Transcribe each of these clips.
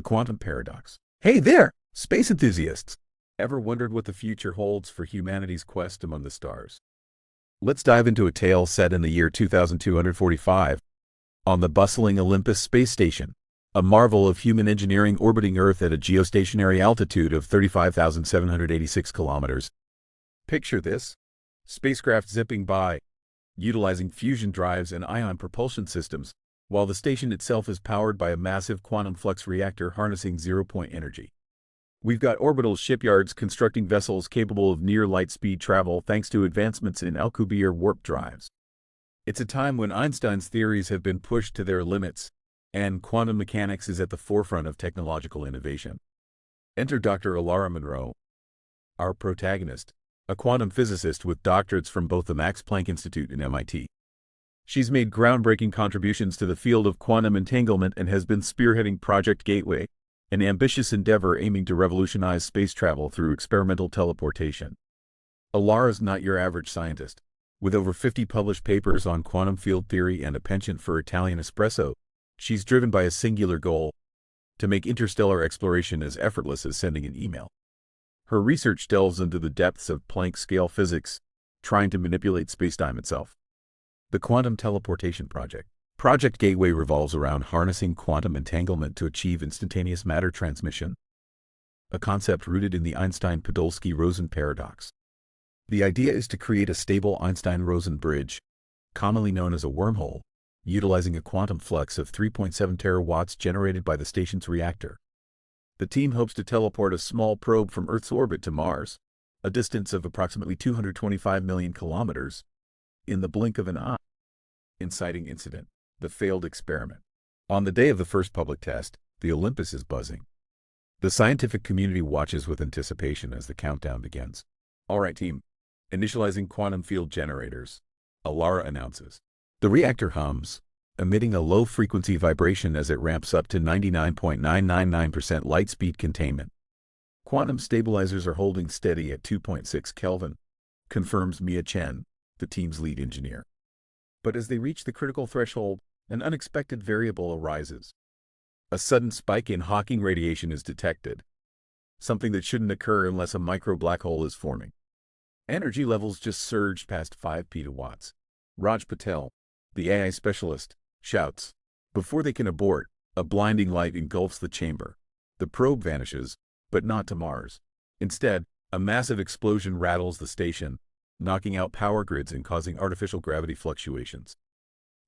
The quantum paradox. Hey there, space enthusiasts! Ever wondered what the future holds for humanity's quest among the stars? Let's dive into a tale set in the year 2245, on the bustling Olympus space station, a marvel of human engineering orbiting Earth at a geostationary altitude of 35,786 kilometers. Picture this: spacecraft zipping by, utilizing fusion drives and ion propulsion systems, while the station itself is powered by a massive quantum flux reactor harnessing zero-point energy. We've got orbital shipyards constructing vessels capable of near-light-speed travel thanks to advancements in Alcubierre warp drives. It's a time when Einstein's theories have been pushed to their limits, and quantum mechanics is at the forefront of technological innovation. Enter Dr. Alara Monroe, our protagonist, a quantum physicist with doctorates from both the Max Planck Institute and MIT. She's made groundbreaking contributions to the field of quantum entanglement and has been spearheading Project Gateway, an ambitious endeavor aiming to revolutionize space travel through experimental teleportation. Alara's not your average scientist. With over 50 published papers on quantum field theory and a penchant for Italian espresso, she's driven by a singular goal: to make interstellar exploration as effortless as sending an email. Her research delves into the depths of Planck-scale physics, trying to manipulate spacetime itself. The Quantum Teleportation Project. Project Gateway revolves around harnessing quantum entanglement to achieve instantaneous matter transmission, a concept rooted in the Einstein-Podolsky-Rosen paradox. The idea is to create a stable Einstein-Rosen bridge, commonly known as a wormhole, utilizing a quantum flux of 3.7 terawatts generated by the station's reactor. The team hopes to teleport a small probe from Earth's orbit to Mars, a distance of approximately 225 million kilometers, in the blink of an eye. Inciting incident: the failed experiment. On the day of the first public test, the Olympus is buzzing. The scientific community watches with anticipation as the countdown begins. All right, team. Initializing quantum field generators, Alara announces. The reactor hums, emitting a low-frequency vibration as it ramps up to 99.999% light speed containment. Quantum stabilizers are holding steady at 2.6 Kelvin, confirms Mia Chen, the team's lead engineer. But as they reach the critical threshold, an unexpected variable arises. A sudden spike in Hawking radiation is detected, something that shouldn't occur unless a micro black hole is forming. Energy levels just surged past 5 petawatts. Raj Patel, the AI specialist, shouts. Before they can abort, a blinding light engulfs the chamber. The probe vanishes, but not to Mars. Instead, a massive explosion rattles the station, knocking out power grids and causing artificial gravity fluctuations.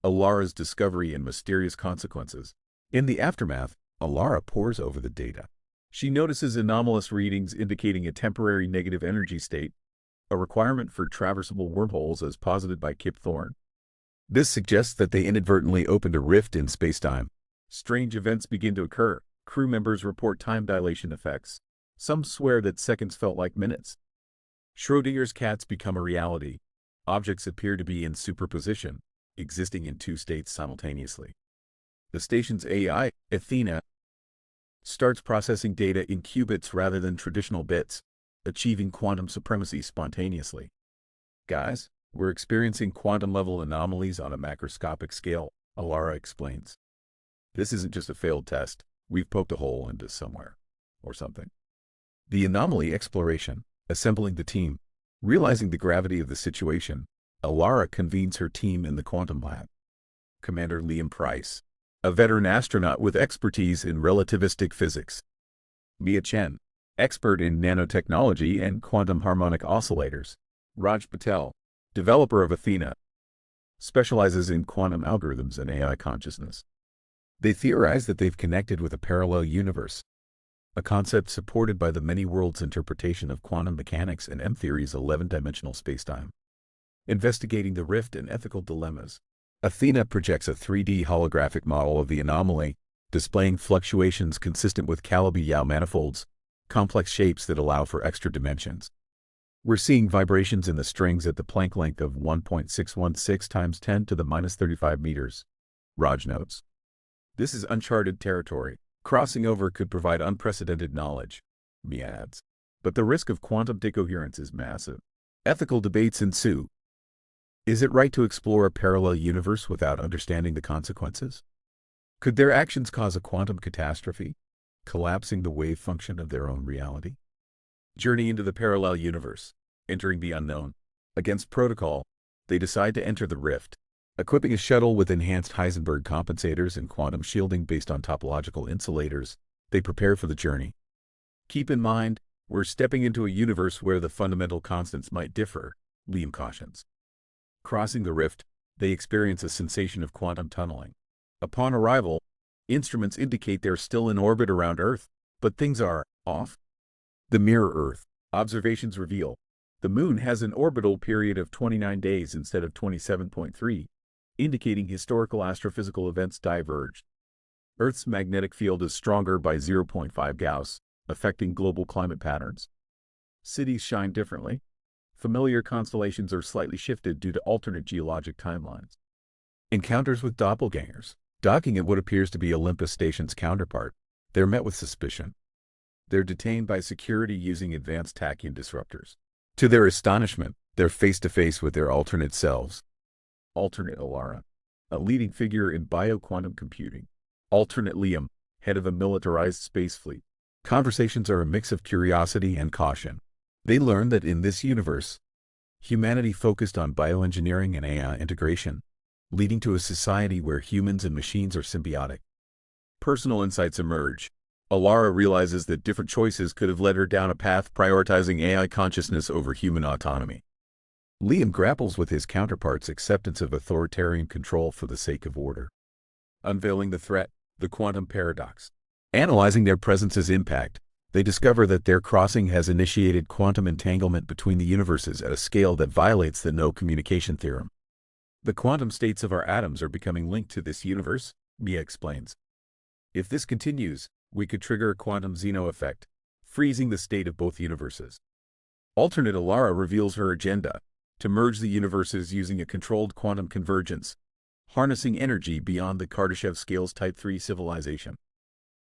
Alara's discovery and mysterious consequences. In the aftermath, Alara pores over the data. She notices anomalous readings indicating a temporary negative energy state, a requirement for traversable wormholes as posited by Kip Thorne. This suggests that they inadvertently opened a rift in spacetime. Strange events begin to occur. Crew members report time dilation effects. Some swear that seconds felt like minutes. Schrödinger's cats become a reality. Objects appear to be in superposition, existing in two states simultaneously. The station's AI, Athena, starts processing data in qubits rather than traditional bits, achieving quantum supremacy spontaneously. Guys, we're experiencing quantum-level anomalies on a macroscopic scale, Alara explains. This isn't just a failed test. We've poked a hole into somewhere, or something. The anomaly exploration. Assembling the team. Realizing the gravity of the situation, Alara convenes her team in the quantum lab. Commander Liam Price, a veteran astronaut with expertise in relativistic physics. Mia Chen, expert in nanotechnology and quantum harmonic oscillators. Raj Patel, developer of Athena, specializes in quantum algorithms and AI consciousness. They theorize that they've connected with a parallel universe, a concept supported by the many worlds interpretation of quantum mechanics and M-theory's 11-dimensional spacetime. Investigating the rift and ethical dilemmas. Athena projects a 3D holographic model of the anomaly, displaying fluctuations consistent with Calabi-Yau manifolds, complex shapes that allow for extra dimensions. We're seeing vibrations in the strings at the Planck length of 1.616 times 10 to the minus 35 meters. Raj notes. This is uncharted territory. Crossing over could provide unprecedented knowledge, Mia adds. But the risk of quantum decoherence is massive. Ethical debates ensue. Is it right to explore a parallel universe without understanding the consequences? Could their actions cause a quantum catastrophe? collapsing the wave function of their own reality. Journey into the parallel universe, entering the unknown. Against protocol, they decide to enter the rift. Equipping a shuttle with enhanced Heisenberg compensators and quantum shielding based on topological insulators, they prepare for the journey. Keep in mind, we're stepping into a universe where the fundamental constants might differ, Liam cautions. Crossing the rift, they experience a sensation of quantum tunneling. Upon arrival, instruments indicate they're still in orbit around Earth, but things are off. The mirror Earth. Observations reveal the Moon has an orbital period of 29 days instead of 27.3, indicating historical astrophysical events diverged. Earth's magnetic field is stronger by 0.5 Gauss, affecting global climate patterns. Cities shine differently. Familiar constellations are slightly shifted due to alternate geologic timelines. Encounters with doppelgangers. Docking at what appears to be Olympus Station's counterpart, they're met with suspicion. They're detained by security using advanced tachyon disruptors. To their astonishment, they're face-to-face with their alternate selves. Alternate Alara, a leading figure in bioquantum computing. Alternate Liam, head of a militarized space fleet. Conversations are a mix of curiosity and caution. They learn that in this universe, humanity focused on bioengineering and AI integration, leading to a society where humans and machines are symbiotic. Personal insights emerge. Alara realizes that different choices could have led her down a path prioritizing AI consciousness over human autonomy. Liam grapples with his counterpart's acceptance of authoritarian control for the sake of order. Unveiling the threat, the quantum paradox. Analyzing their presence's impact, they discover that their crossing has initiated quantum entanglement between the universes at a scale that violates the no-communication theorem. The quantum states of our atoms are becoming linked to this universe, Mia explains. If this continues, we could trigger a quantum Zeno effect, freezing the state of both universes. Alternate Alara reveals her agenda, to merge the universes using a controlled quantum convergence, harnessing energy beyond the Kardashev scale's Type 3 civilization.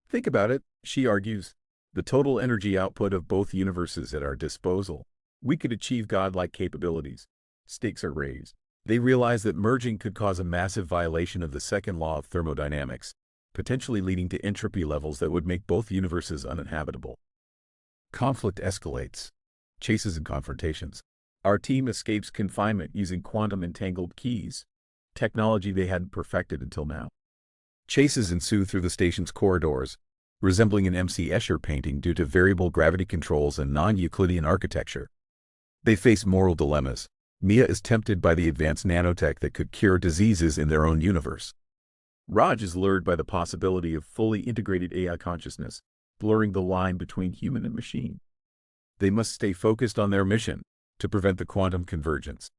Think about it, she argues. The total energy output of both universes at our disposal. We could achieve godlike capabilities. Stakes are raised. They realize that merging could cause a massive violation of the second law of thermodynamics, potentially leading to entropy levels that would make both universes uninhabitable. Conflict escalates. Chases and confrontations. Our team escapes confinement using quantum-entangled keys, technology they hadn't perfected until now. Chases ensue through the station's corridors, resembling an M.C. Escher painting due to variable gravity controls and non-Euclidean architecture. They face moral dilemmas. Mia is tempted by the advanced nanotech that could cure diseases in their own universe. Raj is lured by the possibility of fully integrated AI consciousness, blurring the line between human and machine. They must stay focused on their mission, to prevent the quantum convergence.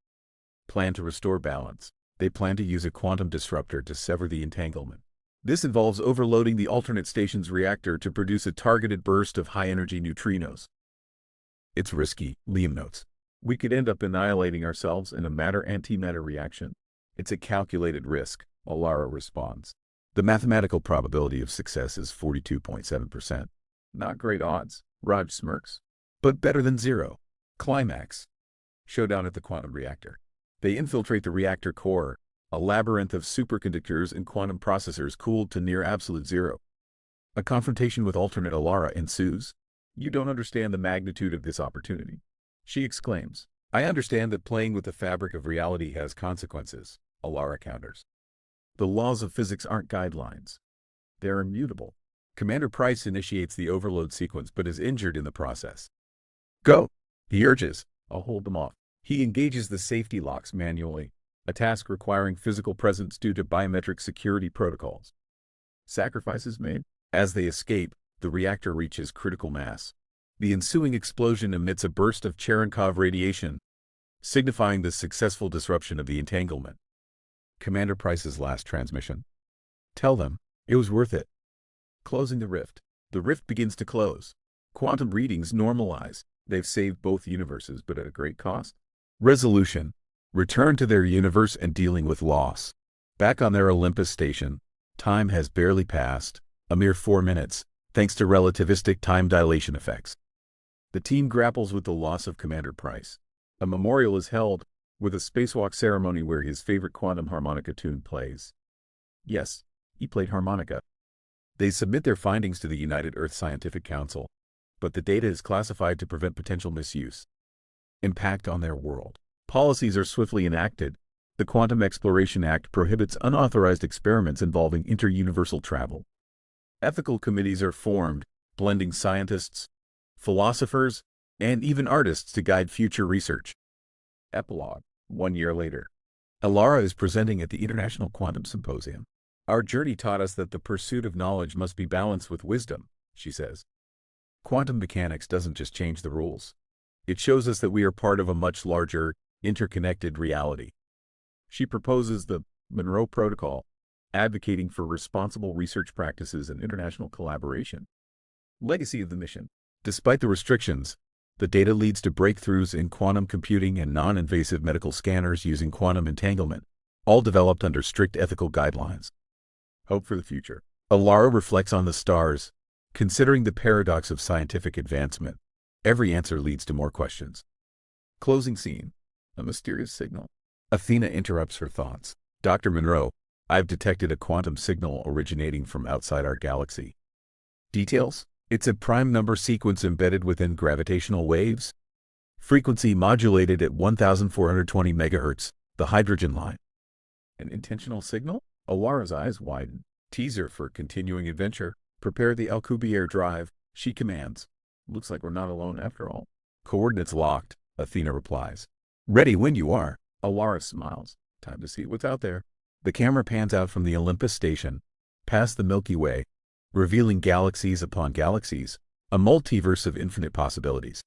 Plan to restore balance. They plan to use a quantum disruptor to sever the entanglement. This involves overloading the alternate station's reactor to produce a targeted burst of high-energy neutrinos. It's risky, Liam notes. We could end up annihilating ourselves in a matter-antimatter reaction. It's a calculated risk, Alara responds. The mathematical probability of success is 42.7%. Not great odds, Raj smirks. But better than zero. Climax. Showdown at the quantum reactor. They infiltrate the reactor core, a labyrinth of superconductors and quantum processors cooled to near absolute zero. A confrontation with alternate Alara ensues. You don't understand the magnitude of this opportunity, she exclaims. I understand that playing with the fabric of reality has consequences, Alara counters. The laws of physics aren't guidelines. They're immutable. Commander Price initiates the overload sequence but is injured in the process. Go, he urges. I'll hold them off. He engages the safety locks manually, a task requiring physical presence due to biometric security protocols. Sacrifices made. As they escape, the reactor reaches critical mass. The ensuing explosion emits a burst of Cherenkov radiation, signifying the successful disruption of the entanglement. Commander Price's last transmission. Tell them, it was worth it. Closing the rift. The rift begins to close. Quantum readings normalize. They've saved both universes, but at a great cost. Resolution. Return to their universe and dealing with loss. Back on their Olympus station, time has barely passed, a mere 4 minutes, thanks to relativistic time dilation effects. The team grapples with the loss of Commander Price. A memorial is held, with a spacewalk ceremony where his favorite quantum harmonica tune plays. Yes, he played harmonica. They submit their findings to the United Earth Scientific Council, but the data is classified to prevent potential misuse. Impact on their world. Policies are swiftly enacted. The Quantum Exploration Act prohibits unauthorized experiments involving interuniversal travel. Ethical committees are formed, blending scientists, philosophers, and even artists to guide future research. Epilogue. 1 year later. Alara is presenting at the International Quantum Symposium. Our journey taught us that the pursuit of knowledge must be balanced with wisdom, she says. Quantum mechanics doesn't just change the rules. It shows us that we are part of a much larger, interconnected reality. She proposes the Monroe Protocol, advocating for responsible research practices and international collaboration. Legacy of the mission. Despite the restrictions, the data leads to breakthroughs in quantum computing and non-invasive medical scanners using quantum entanglement, all developed under strict ethical guidelines. Hope for the future. Alara reflects on the stars. Considering the paradox of scientific advancement, every answer leads to more questions. Closing scene. A mysterious signal. Athena interrupts her thoughts. Dr. Monroe, I've detected a quantum signal originating from outside our galaxy. Details? It's a prime number sequence embedded within gravitational waves. Frequency modulated at 1420 MHz, the hydrogen line. An intentional signal? Alara's eyes widen. Teaser for continuing adventure. Prepare the Alcubierre drive, she commands. Looks like we're not alone after all. Coordinates locked, Athena replies. Ready when you are. Alara smiles. Time to see what's out there. The camera pans out from the Olympus station, past the Milky Way, revealing galaxies upon galaxies, a multiverse of infinite possibilities.